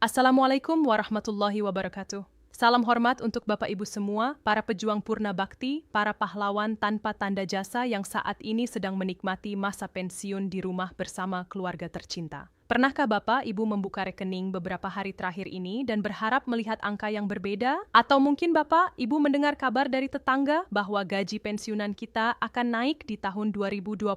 Assalamualaikum warahmatullahi wabarakatuh. Salam hormat untuk Bapak Ibu semua, para pejuang purna bakti, para pahlawan tanpa tanda jasa yang saat ini sedang menikmati masa pensiun di rumah bersama keluarga tercinta. Pernahkah Bapak Ibu membuka rekening beberapa hari terakhir ini dan berharap melihat angka yang berbeda? Atau mungkin Bapak Ibu mendengar kabar dari tetangga bahwa gaji pensiunan kita akan naik di tahun 2026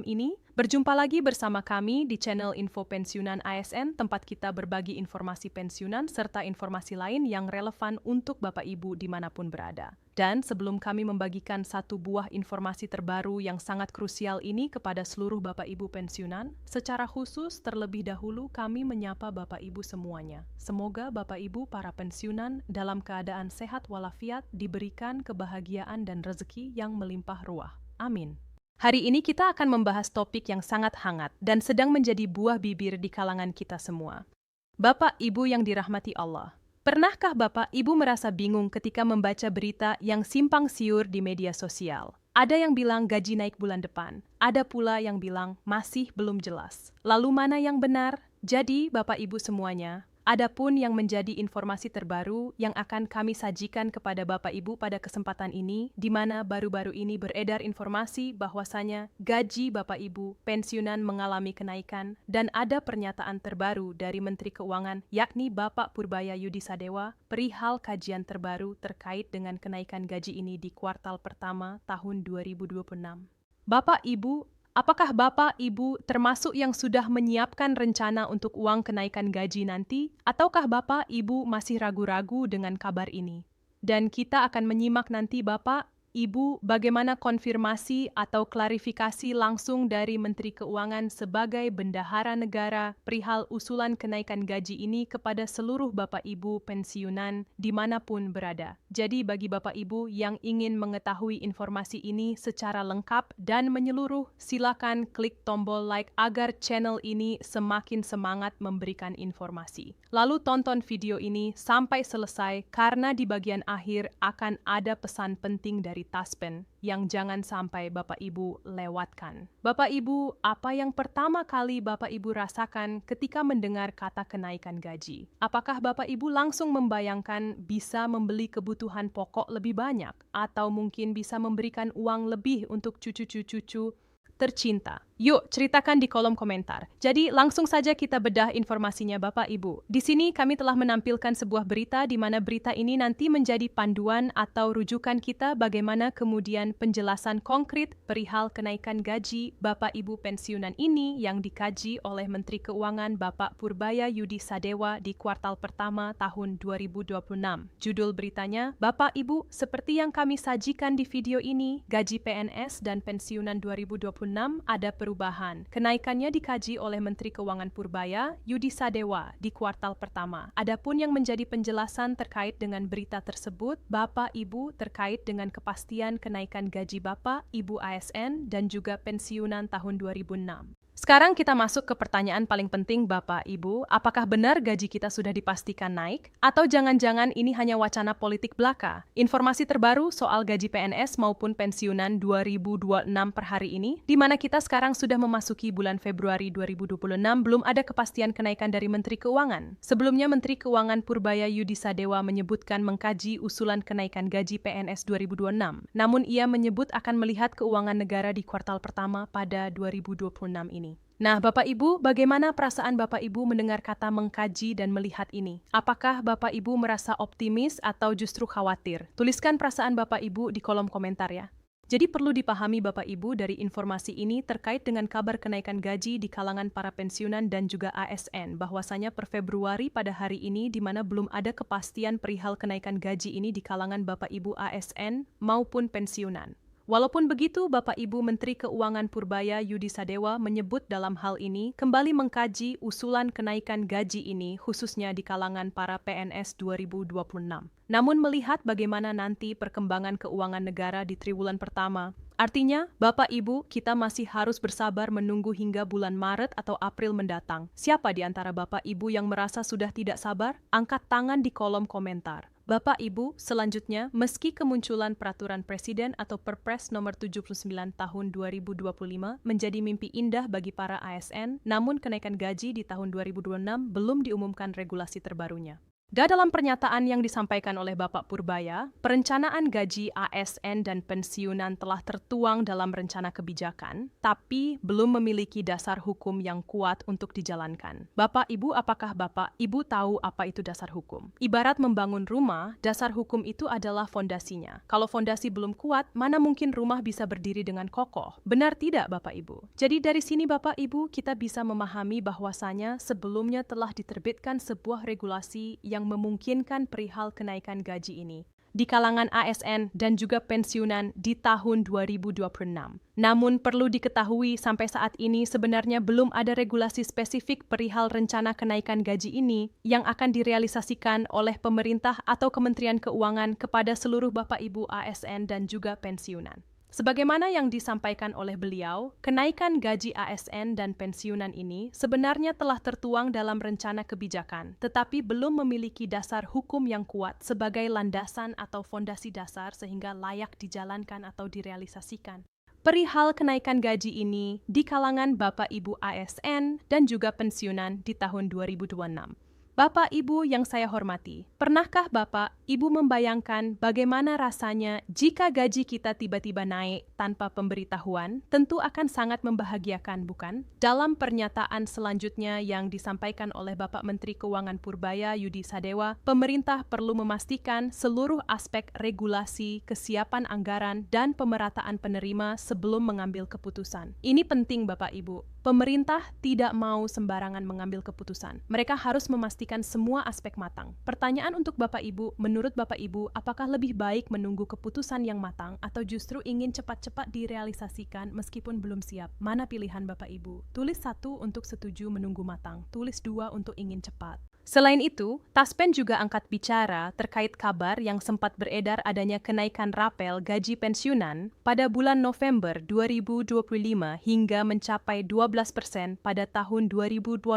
ini? Berjumpa lagi bersama kami di channel Info Pensiunan ASN, tempat kita berbagi informasi pensiunan serta informasi lain yang relevan untuk Bapak Ibu dimanapun berada. Dan sebelum kami membagikan satu buah informasi terbaru yang sangat krusial ini kepada seluruh Bapak Ibu pensiunan, secara khusus terlebih dahulu kami menyapa Bapak Ibu semuanya. Semoga Bapak Ibu para pensiunan dalam keadaan sehat walafiat diberikan kebahagiaan dan rezeki yang melimpah ruah. Amin. Hari ini kita akan membahas topik yang sangat hangat dan sedang menjadi buah bibir di kalangan kita semua. Bapak Ibu yang dirahmati Allah, pernahkah Bapak Ibu merasa bingung ketika membaca berita yang simpang siur di media sosial? Ada yang bilang gaji naik bulan depan, ada pula yang bilang masih belum jelas. Lalu mana yang benar? Jadi Bapak Ibu semuanya, adapun yang menjadi informasi terbaru yang akan kami sajikan kepada Bapak Ibu pada kesempatan ini, di mana baru-baru ini beredar informasi bahwasanya gaji Bapak Ibu pensiunan mengalami kenaikan dan ada pernyataan terbaru dari Menteri Keuangan yakni Bapak Purbaya Yudi Sadewa perihal kajian terbaru terkait dengan kenaikan gaji ini di kuartal pertama tahun 2026. Bapak Ibu, apakah Bapak, Ibu termasuk yang sudah menyiapkan rencana untuk uang kenaikan gaji nanti? Ataukah Bapak, Ibu masih ragu-ragu dengan kabar ini? Dan kita akan menyimak nanti Bapak, Ibu bagaimana konfirmasi atau klarifikasi langsung dari Menteri Keuangan sebagai bendahara negara perihal usulan kenaikan gaji ini kepada seluruh Bapak Ibu pensiunan dimanapun berada. Jadi bagi Bapak Ibu yang ingin mengetahui informasi ini secara lengkap dan menyeluruh, silakan klik tombol like agar channel ini semakin semangat memberikan informasi. Lalu tonton video ini sampai selesai karena di bagian akhir akan ada pesan penting dari Taspen yang jangan sampai Bapak Ibu lewatkan. Bapak Ibu, apa yang pertama kali Bapak Ibu rasakan ketika mendengar kata kenaikan gaji? Apakah Bapak Ibu langsung membayangkan bisa membeli kebutuhan pokok lebih banyak? Atau mungkin bisa memberikan uang lebih untuk cucu-cucu tercinta? Yuk, ceritakan di kolom komentar. Jadi, langsung saja kita bedah informasinya Bapak Ibu. Di sini kami telah menampilkan sebuah berita di mana berita ini nanti menjadi panduan atau rujukan kita bagaimana kemudian penjelasan konkret perihal kenaikan gaji Bapak Ibu pensiunan ini yang dikaji oleh Menteri Keuangan Bapak Purbaya Yudi Sadewa di kuartal pertama tahun 2026. Judul beritanya, Bapak Ibu, seperti yang kami sajikan di video ini, gaji PNS dan pensiunan 2026 ada perubahan. Kenaikannya dikaji oleh Menteri Keuangan Purbaya Yudi Sadewa di kuartal pertama. Adapun yang menjadi penjelasan terkait dengan berita tersebut, Bapak Ibu terkait dengan kepastian kenaikan gaji Bapak Ibu ASN dan juga pensiunan tahun 2006. Sekarang kita masuk ke pertanyaan paling penting Bapak Ibu, apakah benar gaji kita sudah dipastikan naik? Atau jangan-jangan ini hanya wacana politik belaka? Informasi terbaru soal gaji PNS maupun pensiunan 2026 per hari ini, di mana kita sekarang sudah memasuki bulan Februari 2026, belum ada kepastian kenaikan dari Menteri Keuangan. Sebelumnya Menteri Keuangan Purbaya Yudi Sadewa menyebutkan mengkaji usulan kenaikan gaji PNS 2026. Namun ia menyebut akan melihat keuangan negara di kuartal pertama pada 2026 ini. Nah, Bapak Ibu, bagaimana perasaan Bapak Ibu mendengar kata mengkaji dan melihat ini? Apakah Bapak Ibu merasa optimis atau justru khawatir? Tuliskan perasaan Bapak Ibu di kolom komentar ya. Jadi perlu dipahami Bapak Ibu dari informasi ini terkait dengan kabar kenaikan gaji di kalangan para pensiunan dan juga ASN, bahwasanya per Februari pada hari ini di mana belum ada kepastian perihal kenaikan gaji ini di kalangan Bapak Ibu ASN maupun pensiunan. Walaupun begitu, Bapak Ibu Menteri Keuangan Purbaya Yudi Sadewa menyebut dalam hal ini kembali mengkaji usulan kenaikan gaji ini khususnya di kalangan para PNS 2026. Namun melihat bagaimana nanti perkembangan keuangan negara di triwulan pertama, artinya Bapak Ibu kita masih harus bersabar menunggu hingga bulan Maret atau April mendatang. Siapa di antara Bapak Ibu yang merasa sudah tidak sabar? Angkat tangan di kolom komentar. Bapak Ibu, selanjutnya, meski kemunculan Peraturan Presiden atau Perpres nomor 79 tahun 2025 menjadi mimpi indah bagi para ASN, namun kenaikan gaji di tahun 2026 belum diumumkan regulasi terbarunya. Dalam pernyataan yang disampaikan oleh Bapak Purbaya, perencanaan gaji ASN dan pensiunan telah tertuang dalam rencana kebijakan, tapi belum memiliki dasar hukum yang kuat untuk dijalankan. Bapak Ibu, apakah Bapak Ibu tahu apa itu dasar hukum? Ibarat membangun rumah, dasar hukum itu adalah fondasinya. Kalau fondasi belum kuat, mana mungkin rumah bisa berdiri dengan kokoh? Benar tidak, Bapak Ibu? Jadi dari sini Bapak Ibu, kita bisa memahami bahwasanya sebelumnya telah diterbitkan sebuah regulasi yang memungkinkan perihal kenaikan gaji ini di kalangan ASN dan juga pensiunan di tahun 2026. Namun perlu diketahui sampai saat ini sebenarnya belum ada regulasi spesifik perihal rencana kenaikan gaji ini yang akan direalisasikan oleh pemerintah atau Kementerian Keuangan kepada seluruh Bapak Ibu ASN dan juga pensiunan. Sebagaimana yang disampaikan oleh beliau, kenaikan gaji ASN dan pensiunan ini sebenarnya telah tertuang dalam rencana kebijakan, tetapi belum memiliki dasar hukum yang kuat sebagai landasan atau fondasi dasar sehingga layak dijalankan atau direalisasikan. Perihal kenaikan gaji ini di kalangan Bapak Ibu ASN dan juga pensiunan di tahun 2026. Bapak Ibu yang saya hormati, pernahkah Bapak Ibu membayangkan bagaimana rasanya jika gaji kita tiba-tiba naik tanpa pemberitahuan? Tentu akan sangat membahagiakan, bukan? Dalam pernyataan selanjutnya yang disampaikan oleh Bapak Menteri Keuangan Purbaya Yudi Sadewa, pemerintah perlu memastikan seluruh aspek regulasi, kesiapan anggaran, dan pemerataan penerima sebelum mengambil keputusan. Ini penting Bapak Ibu. Pemerintah tidak mau sembarangan mengambil keputusan. Mereka harus memastikan semua aspek matang. Pertanyaan untuk Bapak Ibu, menurut Bapak Ibu, apakah lebih baik menunggu keputusan yang matang atau justru ingin cepat-cepat direalisasikan meskipun belum siap? Mana pilihan Bapak Ibu? Tulis 1 untuk setuju menunggu matang, tulis 2 untuk ingin cepat. Selain itu, Taspen juga angkat bicara terkait kabar yang sempat beredar adanya kenaikan rapel gaji pensiunan pada bulan November 2025 hingga mencapai 12% pada tahun 2026.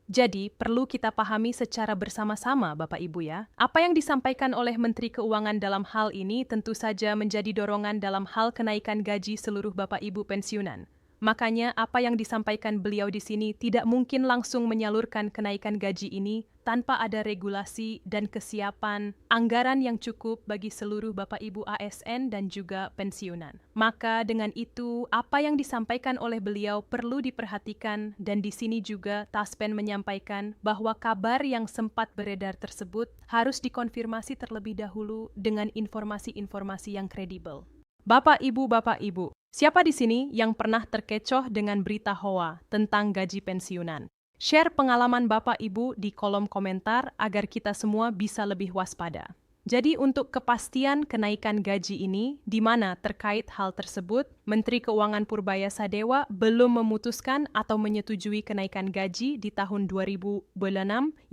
Jadi, perlu kita pahami secara bersama-sama, Bapak Ibu ya. Apa yang disampaikan oleh Menteri Keuangan dalam hal ini tentu saja menjadi dorongan dalam hal kenaikan gaji seluruh Bapak Ibu pensiunan. Makanya apa yang disampaikan beliau di sini tidak mungkin langsung menyalurkan kenaikan gaji ini tanpa ada regulasi dan kesiapan anggaran yang cukup bagi seluruh Bapak Ibu ASN dan juga pensiunan. Maka dengan itu, apa yang disampaikan oleh beliau perlu diperhatikan dan di sini juga Taspen menyampaikan bahwa kabar yang sempat beredar tersebut harus dikonfirmasi terlebih dahulu dengan informasi-informasi yang kredibel. Bapak Ibu, siapa di sini yang pernah terkecoh dengan berita hoa tentang gaji pensiunan? Share pengalaman Bapak Ibu di kolom komentar agar kita semua bisa lebih waspada. Jadi untuk kepastian kenaikan gaji ini, di mana terkait hal tersebut, Menteri Keuangan Purbaya Sadewa belum memutuskan atau menyetujui kenaikan gaji di tahun 2026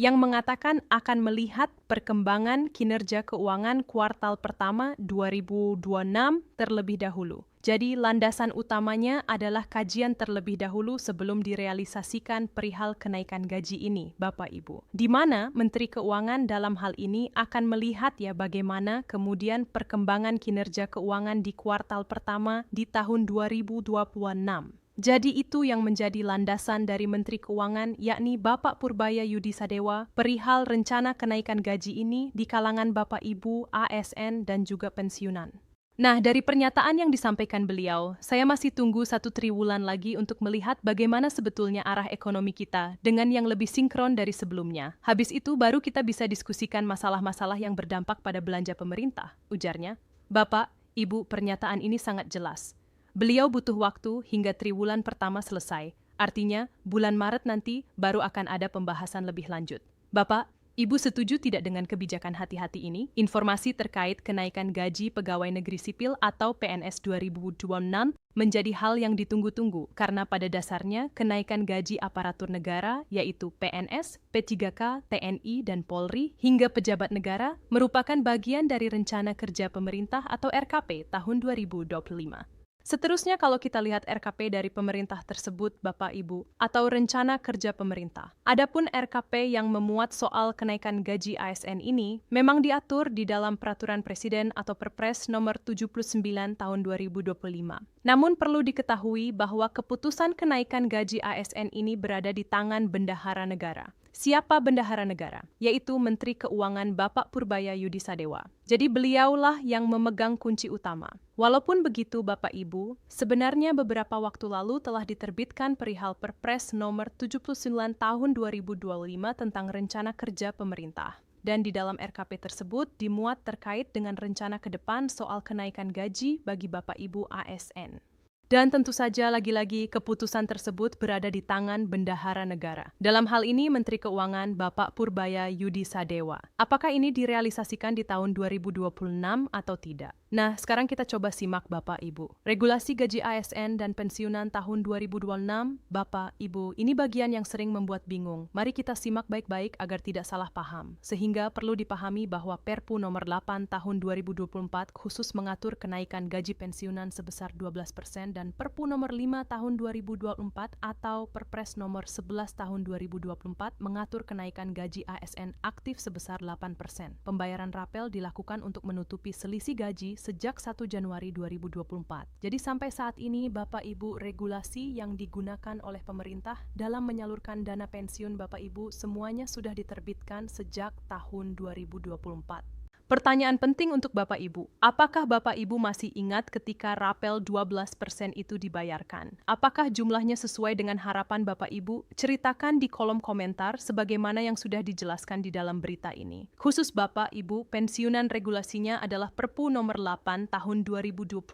yang mengatakan akan melihat perkembangan kinerja keuangan kuartal pertama 2026 terlebih dahulu. Jadi landasan utamanya adalah kajian terlebih dahulu sebelum direalisasikan perihal kenaikan gaji ini, Bapak Ibu. Di mana Menteri Keuangan dalam hal ini akan melihat ya bagaimana kemudian perkembangan kinerja keuangan di kuartal pertama di tahun 2026. Jadi itu yang menjadi landasan dari Menteri Keuangan yakni Bapak Purbaya Yudi Sadewa perihal rencana kenaikan gaji ini di kalangan Bapak Ibu ASN dan juga pensiunan. Nah, dari pernyataan yang disampaikan beliau, saya masih tunggu 1 triwulan lagi untuk melihat bagaimana sebetulnya arah ekonomi kita dengan yang lebih sinkron dari sebelumnya. Habis itu baru kita bisa diskusikan masalah-masalah yang berdampak pada belanja pemerintah, ujarnya. Bapak, Ibu, pernyataan ini sangat jelas. Beliau butuh waktu hingga triwulan pertama selesai. Artinya, bulan Maret nanti baru akan ada pembahasan lebih lanjut. Bapak, Ibu setuju tidak dengan kebijakan hati-hati ini? Informasi terkait kenaikan gaji pegawai negeri sipil atau PNS 2026 menjadi hal yang ditunggu-tunggu karena pada dasarnya kenaikan gaji aparatur negara yaitu PNS, P3K, TNI, dan Polri hingga pejabat negara merupakan bagian dari rencana kerja pemerintah atau RKP tahun 2025. Seterusnya kalau kita lihat RKP dari pemerintah tersebut, Bapak Ibu, atau rencana kerja pemerintah. Adapun RKP yang memuat soal kenaikan gaji ASN ini memang diatur di dalam Peraturan Presiden atau Perpres nomor 79 tahun 2025. Namun perlu diketahui bahwa keputusan kenaikan gaji ASN ini berada di tangan Bendahara Negara. Siapa Bendahara Negara? Yaitu Menteri Keuangan Bapak Purbaya Yudisadewa. Jadi beliaulah yang memegang kunci utama. Walaupun begitu Bapak Ibu, sebenarnya beberapa waktu lalu telah diterbitkan perihal Perpres nomor 79 tahun 2025 tentang rencana kerja pemerintah. Dan di dalam RKP tersebut dimuat terkait dengan rencana ke depan soal kenaikan gaji bagi Bapak Ibu ASN. Dan tentu saja lagi-lagi keputusan tersebut berada di tangan Bendahara Negara. Dalam hal ini Menteri Keuangan Bapak Purbaya Yudisadewa. Apakah ini direalisasikan di tahun 2026 atau tidak? Nah, sekarang kita coba simak Bapak Ibu. Regulasi gaji ASN dan pensiunan tahun 2026, Bapak Ibu, ini bagian yang sering membuat bingung. Mari kita simak baik-baik agar tidak salah paham. Sehingga perlu dipahami bahwa Perpu nomor 8 tahun 2024 khusus mengatur kenaikan gaji pensiunan sebesar 12% dan Perpu nomor 5 tahun 2024 atau Perpres nomor 11 tahun 2024 mengatur kenaikan gaji ASN aktif sebesar 8%. Pembayaran rapel dilakukan untuk menutupi selisih gaji sejak 1 Januari 2024. Jadi sampai saat ini Bapak Ibu, regulasi yang digunakan oleh pemerintah dalam menyalurkan dana pensiun Bapak Ibu semuanya sudah diterbitkan sejak tahun 2024. Pertanyaan penting untuk Bapak Ibu, apakah Bapak Ibu masih ingat ketika rapel 12% itu dibayarkan? Apakah jumlahnya sesuai dengan harapan Bapak Ibu? Ceritakan di kolom komentar sebagaimana yang sudah dijelaskan di dalam berita ini. Khusus Bapak Ibu, pensiunan regulasinya adalah Perpu nomor 8 tahun 2024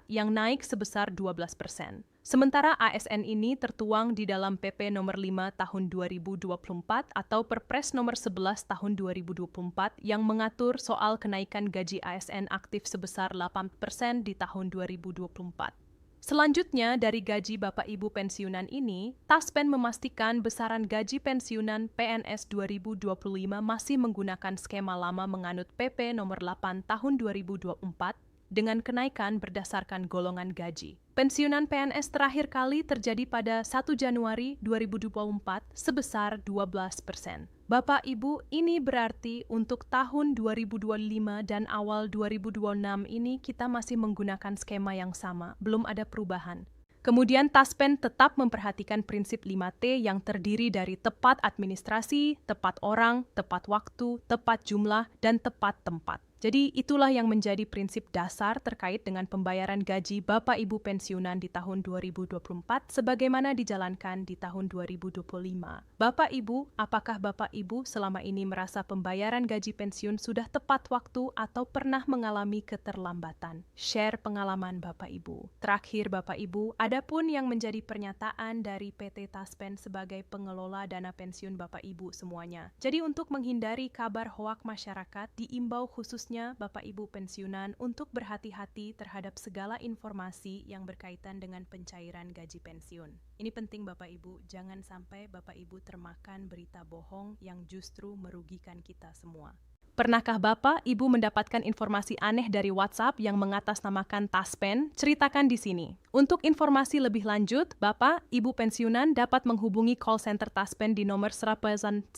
yang naik sebesar 12%. Sementara ASN ini tertuang di dalam PP nomor 5 tahun 2024 atau Perpres nomor 11 tahun 2024 yang mengatur soal kenaikan gaji ASN aktif sebesar 8% di tahun 2024. Selanjutnya, dari gaji Bapak Ibu pensiunan ini, Taspen memastikan besaran gaji pensiunan PNS 2025 masih menggunakan skema lama menganut PP nomor 8 tahun 2024 dengan kenaikan berdasarkan golongan gaji. Pensiunan PNS terakhir kali terjadi pada 1 Januari 2024 sebesar 12%. Bapak Ibu, ini berarti untuk tahun 2025 dan awal 2026 ini kita masih menggunakan skema yang sama, belum ada perubahan. Kemudian Taspen tetap memperhatikan prinsip 5T yang terdiri dari tepat administrasi, tepat orang, tepat waktu, tepat jumlah, dan tepat tempat. Jadi itulah yang menjadi prinsip dasar terkait dengan pembayaran gaji Bapak Ibu pensiunan di tahun 2024 sebagaimana dijalankan di tahun 2025. Bapak Ibu, apakah Bapak Ibu selama ini merasa pembayaran gaji pensiun sudah tepat waktu atau pernah mengalami keterlambatan? Share pengalaman Bapak Ibu. Terakhir Bapak Ibu, adapun yang menjadi pernyataan dari PT Taspen sebagai pengelola dana pensiun Bapak Ibu semuanya. Jadi untuk menghindari kabar hoak masyarakat, diimbau khususnya Bapak Ibu pensiunan untuk berhati-hati terhadap segala informasi yang berkaitan dengan pencairan gaji pensiun. Ini penting Bapak Ibu, jangan sampai Bapak Ibu termakan berita bohong yang justru merugikan kita semua. Pernahkah Bapak, Ibu mendapatkan informasi aneh dari WhatsApp yang mengatasnamakan Taspen? Ceritakan di sini. Untuk informasi lebih lanjut, Bapak, Ibu pensiunan dapat menghubungi call center Taspen di nomor 111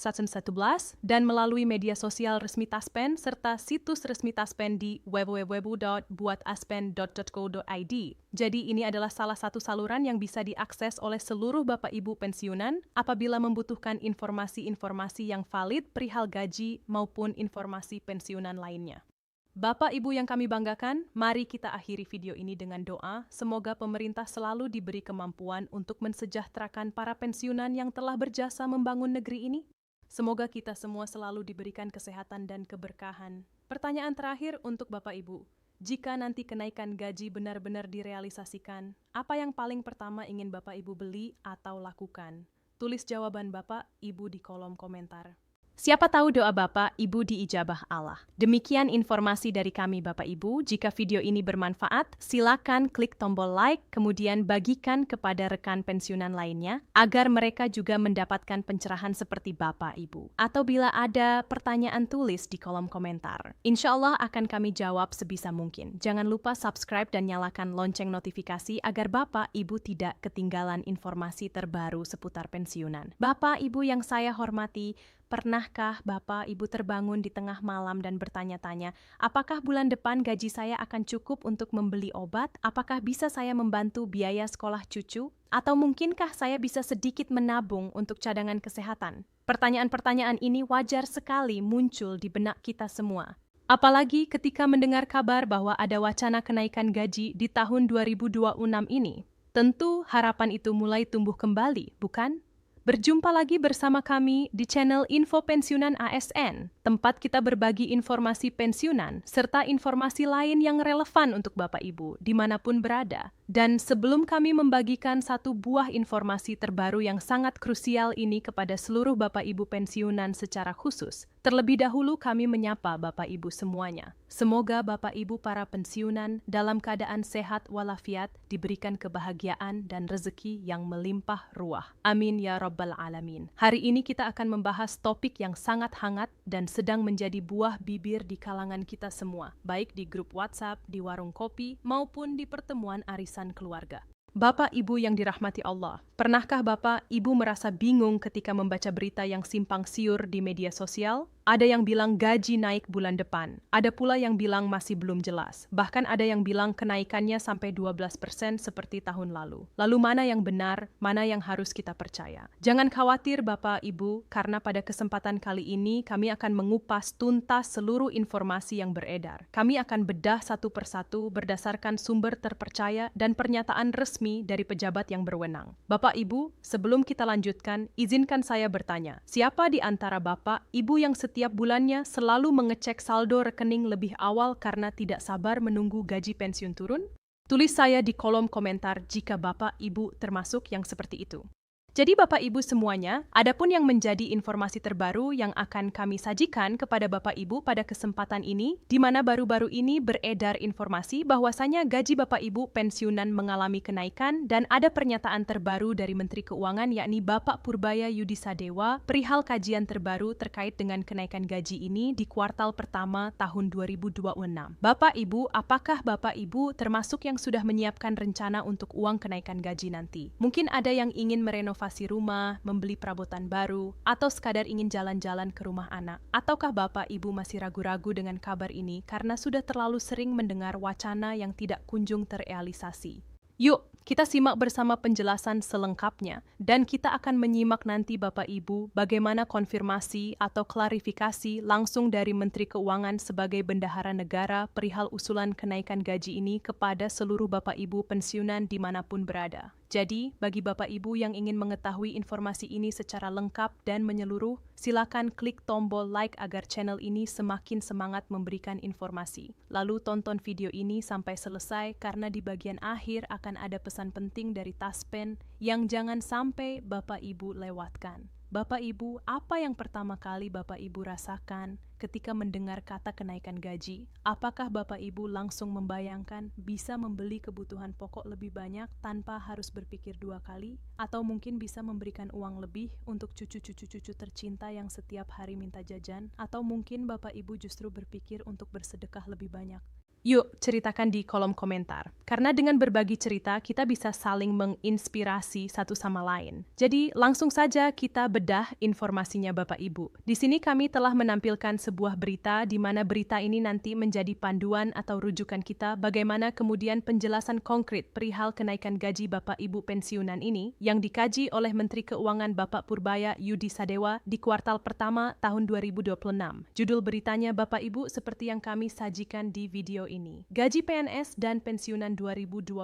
dan melalui media sosial resmi Taspen serta situs resmi Taspen di www.buataspen.co.id. Jadi ini adalah salah satu saluran yang bisa diakses oleh seluruh Bapak Ibu pensiunan apabila membutuhkan informasi-informasi yang valid perihal gaji maupun informasi pensiunan lainnya. Bapak Ibu yang kami banggakan, mari kita akhiri video ini dengan doa. Semoga pemerintah selalu diberi kemampuan untuk mensejahterakan para pensiunan yang telah berjasa membangun negeri ini. Semoga kita semua selalu diberikan kesehatan dan keberkahan. Pertanyaan terakhir untuk Bapak Ibu. Jika nanti kenaikan gaji benar-benar direalisasikan, apa yang paling pertama ingin Bapak Ibu beli atau lakukan? Tulis jawaban Bapak Ibu di kolom komentar. Siapa tahu doa Bapak, Ibu diijabah Allah. Demikian informasi dari kami Bapak Ibu. Jika video ini bermanfaat, silakan klik tombol like, kemudian bagikan kepada rekan pensiunan lainnya, agar mereka juga mendapatkan pencerahan seperti Bapak Ibu. Atau bila ada pertanyaan, tulis di kolom komentar. Insya Allah akan kami jawab sebisa mungkin. Jangan lupa subscribe dan nyalakan lonceng notifikasi agar Bapak Ibu tidak ketinggalan informasi terbaru seputar pensiunan. Bapak Ibu yang saya hormati, pernahkah Bapak Ibu terbangun di tengah malam dan bertanya-tanya, apakah bulan depan gaji saya akan cukup untuk membeli obat? Apakah bisa saya membantu biaya sekolah cucu? Atau mungkinkah saya bisa sedikit menabung untuk cadangan kesehatan? Pertanyaan-pertanyaan ini wajar sekali muncul di benak kita semua. Apalagi ketika mendengar kabar bahwa ada wacana kenaikan gaji di tahun 2026 ini. Tentu harapan itu mulai tumbuh kembali, bukan? Berjumpa lagi bersama kami di channel Info Pensiunan ASN, tempat kita berbagi informasi pensiunan serta informasi lain yang relevan untuk Bapak Ibu dimanapun berada. Dan sebelum kami membagikan satu buah informasi terbaru yang sangat krusial ini kepada seluruh Bapak Ibu pensiunan secara khusus, terlebih dahulu kami menyapa Bapak Ibu semuanya. Semoga Bapak Ibu para pensiunan dalam keadaan sehat walafiat, diberikan kebahagiaan dan rezeki yang melimpah ruah. Amin ya Rabbal Alamin. Hari ini kita akan membahas topik yang sangat hangat dan sedang menjadi buah bibir di kalangan kita semua, baik di grup WhatsApp, di warung kopi, maupun di pertemuan arisan keluarga. Bapak Ibu yang dirahmati Allah, pernahkah Bapak Ibu merasa bingung ketika membaca berita yang simpang siur di media sosial? Ada yang bilang gaji naik bulan depan, ada pula yang bilang masih belum jelas, bahkan ada yang bilang kenaikannya sampai 12% seperti tahun lalu. Lalu mana yang benar, mana yang harus kita percaya? Jangan khawatir Bapak Ibu, karena pada kesempatan kali ini kami akan mengupas tuntas seluruh informasi yang beredar. Kami akan bedah satu persatu berdasarkan sumber terpercaya dan pernyataan resmi dari pejabat yang berwenang. Bapak Ibu, sebelum kita lanjutkan, izinkan saya bertanya, siapa di antara Bapak Ibu yang setiap bulannya selalu mengecek saldo rekening lebih awal karena tidak sabar menunggu gaji pensiun turun? Tulis saya di kolom komentar jika Bapak Ibu termasuk yang seperti itu. Jadi Bapak Ibu semuanya, adapun yang menjadi informasi terbaru yang akan kami sajikan kepada Bapak Ibu pada kesempatan ini, di mana baru-baru ini beredar informasi bahwasanya gaji Bapak Ibu pensiunan mengalami kenaikan dan ada pernyataan terbaru dari Menteri Keuangan yakni Bapak Purbaya Yudi Sadewa perihal kajian terbaru terkait dengan kenaikan gaji ini di kuartal pertama tahun 2026. Bapak Ibu, apakah Bapak Ibu termasuk yang sudah menyiapkan rencana untuk uang kenaikan gaji nanti? Mungkin ada yang ingin merenovasi rumah, membeli perabotan baru, atau sekadar ingin jalan-jalan ke rumah anak. Ataukah Bapak Ibu masih ragu-ragu dengan kabar ini karena sudah terlalu sering mendengar wacana yang tidak kunjung terrealisasi? Yuk, kita simak bersama penjelasan selengkapnya, dan kita akan menyimak nanti Bapak Ibu bagaimana konfirmasi atau klarifikasi langsung dari Menteri Keuangan sebagai bendahara negara perihal usulan kenaikan gaji ini kepada seluruh Bapak Ibu pensiunan dimanapun berada. Jadi, bagi Bapak Ibu yang ingin mengetahui informasi ini secara lengkap dan menyeluruh, silakan klik tombol like agar channel ini semakin semangat memberikan informasi. Lalu tonton video ini sampai selesai karena di bagian akhir akan ada pesan penting dari Taspen yang jangan sampai Bapak Ibu lewatkan. Bapak Ibu, apa yang pertama kali Bapak Ibu rasakan ketika mendengar kata kenaikan gaji? Apakah Bapak Ibu langsung membayangkan bisa membeli kebutuhan pokok lebih banyak tanpa harus berpikir dua kali? Atau mungkin bisa memberikan uang lebih untuk cucu-cucu tercinta yang setiap hari minta jajan? Atau mungkin Bapak Ibu justru berpikir untuk bersedekah lebih banyak? Yuk, ceritakan di kolom komentar. Karena dengan berbagi cerita, kita bisa saling menginspirasi satu sama lain. Jadi, langsung saja kita bedah informasinya Bapak Ibu. Di sini kami telah menampilkan sebuah berita di mana berita ini nanti menjadi panduan atau rujukan kita bagaimana kemudian penjelasan konkret perihal kenaikan gaji Bapak Ibu pensiunan ini yang dikaji oleh Menteri Keuangan Bapak Purbaya Yudi Sadewa di kuartal pertama tahun 2026. Judul beritanya Bapak Ibu seperti yang kami sajikan di video ini. Gaji PNS dan pensiunan 2026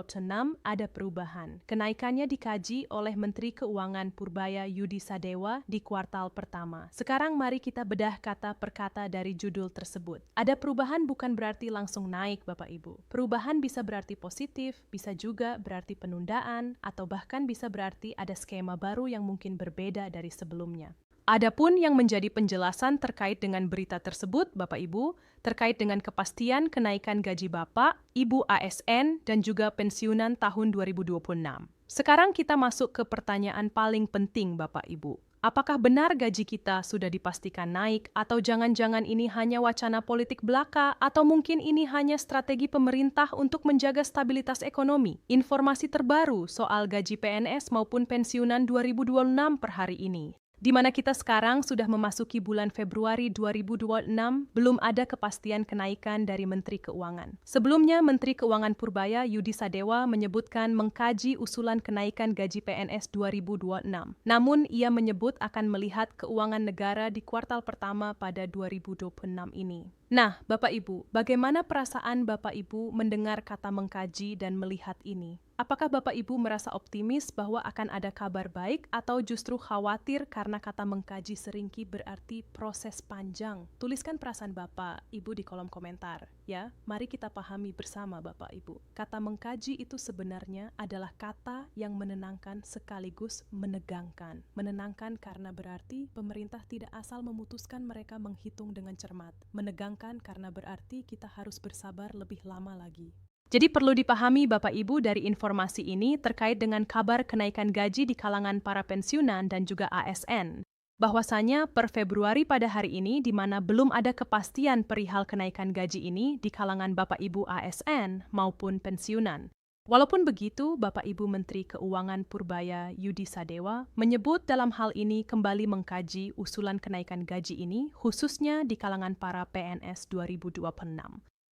ada perubahan. Kenaikannya dikaji oleh Menteri Keuangan Purbaya Yudi Sadewa di kuartal pertama. Sekarang mari kita bedah kata per kata dari judul tersebut. Ada perubahan bukan berarti langsung naik Bapak Ibu. Perubahan bisa berarti positif, bisa juga berarti penundaan, atau bahkan bisa berarti ada skema baru yang mungkin berbeda dari sebelumnya. Adapun yang menjadi penjelasan terkait dengan berita tersebut, Bapak Ibu, terkait dengan kepastian kenaikan gaji Bapak, Ibu ASN, dan juga pensiunan tahun 2026. Sekarang kita masuk ke pertanyaan paling penting, Bapak Ibu. Apakah benar gaji kita sudah dipastikan naik, atau jangan-jangan ini hanya wacana politik belaka, atau mungkin ini hanya strategi pemerintah untuk menjaga stabilitas ekonomi? Informasi terbaru soal gaji PNS maupun pensiunan 2026 per hari ini, di mana kita sekarang sudah memasuki bulan Februari 2026, belum ada kepastian kenaikan dari Menteri Keuangan. Sebelumnya, Menteri Keuangan Purbaya Yudi Sadewa menyebutkan mengkaji usulan kenaikan gaji PNS 2026. Namun, ia menyebut akan melihat keuangan negara di kuartal pertama pada 2026 ini. Nah, Bapak Ibu, bagaimana perasaan Bapak Ibu mendengar kata mengkaji dan melihat ini? Apakah Bapak Ibu merasa optimis bahwa akan ada kabar baik atau justru khawatir karena kata mengkaji seringki berarti proses panjang? Tuliskan perasaan Bapak Ibu di kolom komentar, ya. Mari kita pahami bersama Bapak Ibu. Kata mengkaji itu sebenarnya adalah kata yang menenangkan sekaligus menegangkan. Menenangkan karena berarti pemerintah tidak asal memutuskan, mereka menghitung dengan cermat. Menegangkan karena berarti kita harus bersabar lebih lama lagi. Jadi perlu dipahami Bapak Ibu dari informasi ini terkait dengan kabar kenaikan gaji di kalangan para pensiunan dan juga ASN. Bahwasanya per Februari pada hari ini di mana belum ada kepastian perihal kenaikan gaji ini di kalangan Bapak Ibu ASN maupun pensiunan. Walaupun begitu, Bapak Ibu Menteri Keuangan Purbaya Yudi Sadewa menyebut dalam hal ini kembali mengkaji usulan kenaikan gaji ini khususnya di kalangan para PNS 2026.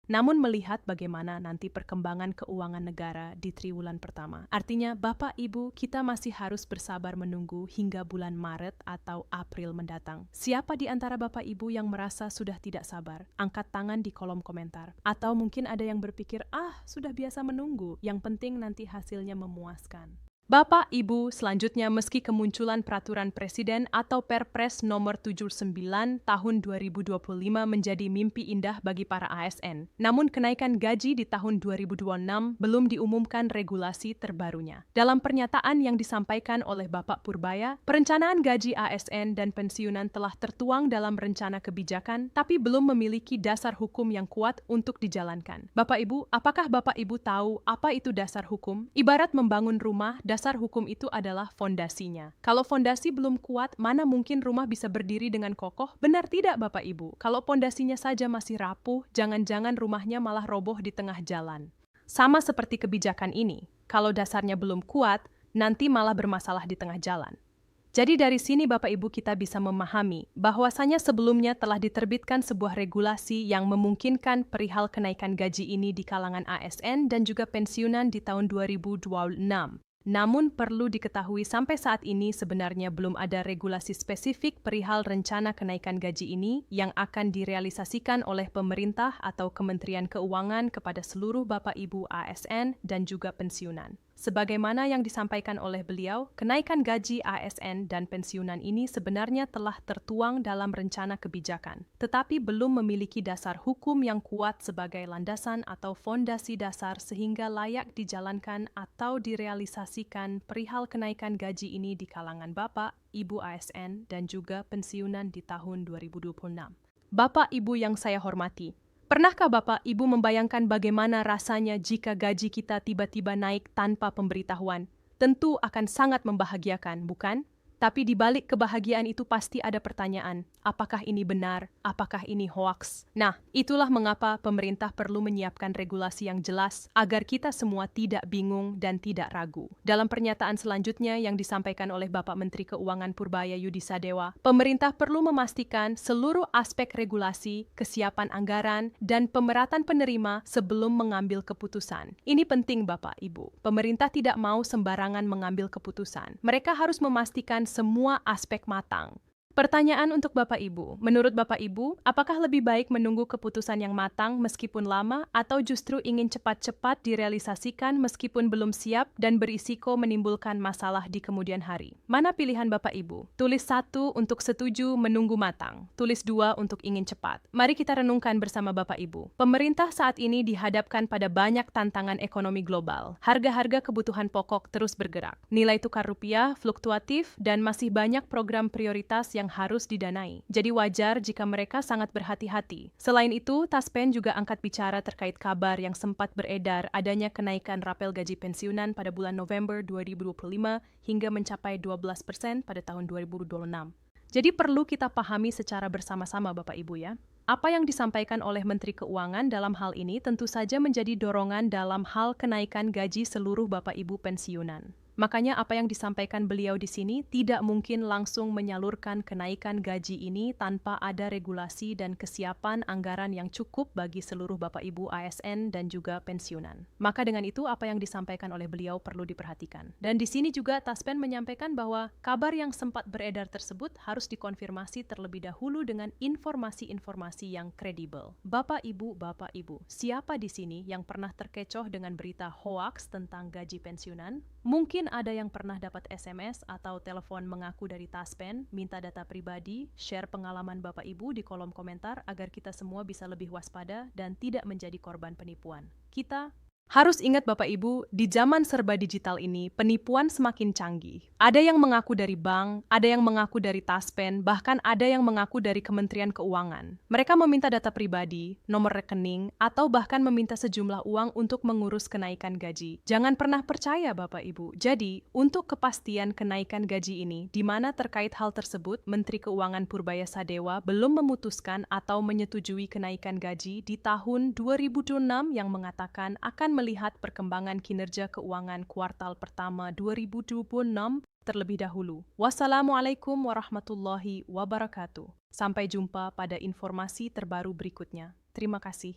Namun melihat bagaimana nanti perkembangan keuangan negara di triwulan pertama. Artinya Bapak Ibu kita masih harus bersabar menunggu hingga bulan Maret atau April mendatang. Siapa di antara Bapak Ibu yang merasa sudah tidak sabar? Angkat tangan di kolom komentar. Atau mungkin ada yang berpikir, sudah biasa menunggu, yang penting nanti hasilnya memuaskan. Bapak, Ibu, selanjutnya meski kemunculan peraturan Presiden atau Perpres nomor 79 tahun 2025 menjadi mimpi indah bagi para ASN, namun kenaikan gaji di tahun 2026 belum diumumkan regulasi terbarunya. Dalam pernyataan yang disampaikan oleh Bapak Purbaya, perencanaan gaji ASN dan pensiunan telah tertuang dalam rencana kebijakan, tapi belum memiliki dasar hukum yang kuat untuk dijalankan. Bapak Ibu, apakah Bapak Ibu tahu apa itu dasar hukum? Ibarat membangun rumah, dasar hukum itu adalah fondasinya. Kalau fondasi belum kuat, mana mungkin rumah bisa berdiri dengan kokoh? Benar tidak Bapak Ibu? Kalau fondasinya saja masih rapuh, jangan-jangan rumahnya malah roboh di tengah jalan. Sama seperti kebijakan ini, kalau dasarnya belum kuat, nanti malah bermasalah di tengah jalan. Jadi dari sini Bapak Ibu kita bisa memahami bahwasanya sebelumnya telah diterbitkan sebuah regulasi yang memungkinkan perihal kenaikan gaji ini di kalangan ASN dan juga pensiunan di tahun 2026. Namun perlu diketahui sampai saat ini sebenarnya belum ada regulasi spesifik perihal rencana kenaikan gaji ini yang akan direalisasikan oleh pemerintah atau Kementerian Keuangan kepada seluruh Bapak Ibu ASN dan juga pensiunan. Sebagaimana yang disampaikan oleh beliau, kenaikan gaji ASN dan pensiunan ini sebenarnya telah tertuang dalam rencana kebijakan, tetapi belum memiliki dasar hukum yang kuat sebagai landasan atau fondasi dasar sehingga layak dijalankan atau direalisasikan perihal kenaikan gaji ini di kalangan Bapak, Ibu ASN, dan juga pensiunan di tahun 2026. Bapak, Ibu yang saya hormati, pernahkah Bapak Ibu membayangkan bagaimana rasanya jika gaji kita tiba-tiba naik tanpa pemberitahuan? Tentu akan sangat membahagiakan, bukan? Tapi di balik kebahagiaan itu pasti ada pertanyaan, apakah ini benar, apakah ini hoaks? Nah, itulah mengapa pemerintah perlu menyiapkan regulasi yang jelas agar kita semua tidak bingung dan tidak ragu. Dalam pernyataan selanjutnya yang disampaikan oleh Bapak Menteri Keuangan Purbaya Yudi Sadewa, pemerintah perlu memastikan seluruh aspek regulasi, kesiapan anggaran, dan pemerataan penerima sebelum mengambil keputusan. Ini penting Bapak Ibu. Pemerintah tidak mau sembarangan mengambil keputusan. Mereka harus memastikan semua aspek matang. Pertanyaan untuk Bapak Ibu, menurut Bapak Ibu, apakah lebih baik menunggu keputusan yang matang meskipun lama atau justru ingin cepat-cepat direalisasikan meskipun belum siap dan berisiko menimbulkan masalah di kemudian hari? Mana pilihan Bapak Ibu? Tulis 1 untuk setuju menunggu matang, tulis 2 untuk ingin cepat. Mari kita renungkan bersama Bapak Ibu. Pemerintah saat ini dihadapkan pada banyak tantangan ekonomi global. Harga-harga kebutuhan pokok terus bergerak. Nilai tukar rupiah fluktuatif dan masih banyak program prioritas yang yang harus didanai. Jadi wajar jika mereka sangat berhati-hati. Selain itu, Taspen juga angkat bicara terkait kabar yang sempat beredar adanya kenaikan rapel gaji pensiunan pada bulan November 2025 hingga mencapai 12% pada tahun 2026. Jadi perlu kita pahami secara bersama-sama Bapak Ibu ya. Apa yang disampaikan oleh Menteri Keuangan dalam hal ini tentu saja menjadi dorongan dalam hal kenaikan gaji seluruh Bapak Ibu pensiunan. Makanya apa yang disampaikan beliau di sini tidak mungkin langsung menyalurkan kenaikan gaji ini tanpa ada regulasi dan kesiapan anggaran yang cukup bagi seluruh Bapak Ibu ASN dan juga pensiunan. Maka dengan itu apa yang disampaikan oleh beliau perlu diperhatikan. Dan di sini juga Taspen menyampaikan bahwa kabar yang sempat beredar tersebut harus dikonfirmasi terlebih dahulu dengan informasi-informasi yang kredibel. Bapak Ibu, siapa di sini yang pernah terkecoh dengan berita hoaks tentang gaji pensiunan? Mungkin ada yang pernah dapat SMS atau telepon mengaku dari Taspen, minta data pribadi, share pengalaman Bapak Ibu di kolom komentar agar kita semua bisa lebih waspada dan tidak menjadi korban penipuan. Kita harus ingat Bapak Ibu, di zaman serba digital ini, penipuan semakin canggih. Ada yang mengaku dari bank, ada yang mengaku dari Taspen, bahkan ada yang mengaku dari Kementerian Keuangan. Mereka meminta data pribadi, nomor rekening, atau bahkan meminta sejumlah uang untuk mengurus kenaikan gaji. Jangan pernah percaya Bapak Ibu. Jadi, untuk kepastian kenaikan gaji ini, di mana terkait hal tersebut, Menteri Keuangan Purbaya Sadewa belum memutuskan atau menyetujui kenaikan gaji di tahun 2026 yang mengatakan akan melihat perkembangan kinerja keuangan kuartal pertama 2026 terlebih dahulu. Wassalamualaikum warahmatullahi wabarakatuh. Sampai jumpa pada informasi terbaru berikutnya. Terima kasih.